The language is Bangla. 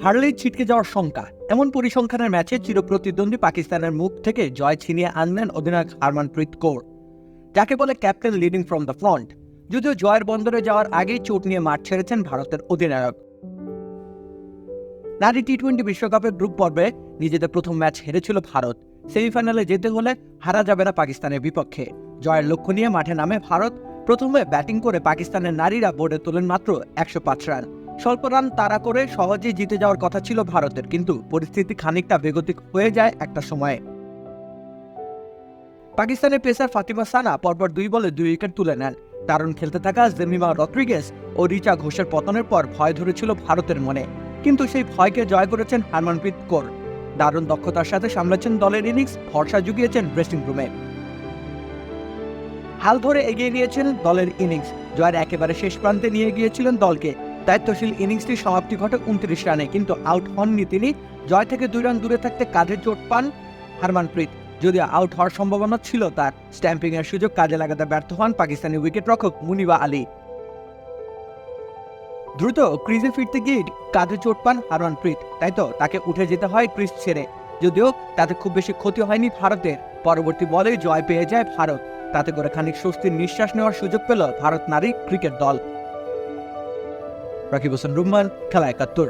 হারলেই ছিটকে যাওয়ার শঙ্কা। এমন পরিসংখ্যানের ম্যাচে চিরপ্রতিদ্বন্দ্বী পাকিস্তানের মুখ থেকে জয় ছিনিয়ে আনলেন অধিনায়ক হারমানপ্রীত কৌর, যাকে বলে captain leading from the front. যদিও জয়ের বন্দরে যাওয়ার আগেই চোট নিয়ে মাঠ ছেড়েছেন ভারতের অধিনায়ক। নারী টি-20 বিশ্বকাপের গ্রুপ পর্বে নিজেদের প্রথম ম্যাচ হেরেছিল ভারত। সেমিফাইনালে যেতে হলে হারা যাবে না পাকিস্তানের বিপক্ষে। জয়ের লক্ষ্য নিয়ে মাঠে নামে ভারত। প্রথমে ব্যাটিং করে পাকিস্তানের নারীরা বোর্ডে তোলেন মাত্র 105 রান। স্বল্প রান তাড়া করে সহজেই জিতে যাওয়ার কথা ছিল ভারতের, কিন্তু পরিস্থিতি খানিকটা বেগতিক হয়ে যায় একটা সময়ে। পাকিস্তানের পেসার ফাতিমা সানা পরপর 2 বলে 2 উইকেট তুলে নেন। দারুণ খেলতে থাকা জেমিমা রদ্রিগেজ ও রিচা ঘোষের পতনের পর ভয় ধরেছিল ভারতের মনে, কিন্তু সেই ভয়কে জয় করেছেন হারমানপ্রীত কৌর। দারুণ দক্ষতার সাথে সামলাচ্ছেন দলের ইনিংস, ভরসা জুগিয়েছেন ড্রেসিং রুমে। হাল ধরে এগিয়ে নিয়েছেন দলের ইনিংস, জয়ের একেবারে শেষ প্রান্তে নিয়ে গিয়েছিলেন দলকে। দায়িত্বশীল ইনিংসটির সমাপ্তি ঘটে 29 রানে, কিন্তু আউট হননি তিনি। জয় থেকে 2 রান দূরে থাকতে কাঁধে চোট পান হারমানপ্রীত। যদিও আউট হওয়ার সম্ভাবনা ছিল তার, স্ট্যাম্পিং এর সুযোগ কাজে লাগাতে ব্যর্থ হন পাকিস্তানি উইকেটরক্ষক মুনিবা আলী। দ্রুত ক্রিজে ফিরতে গিয়ে কাঁধে চোট পান হারমানপ্রীত, তাই তো তাকে উঠে যেতে হয় ক্রিজ ছেড়ে। যদিও তাতে খুব বেশি ক্ষতি হয়নি ভারতের। পরবর্তী বলে জয় পেয়ে যায় ভারত। তাতে করে খানিক স্বস্তির নিঃশ্বাস নেওয়ার সুযোগ পেল ভারত নারী ক্রিকেট দল। রাকিব হোসেন রুম্মান, খেলা 71।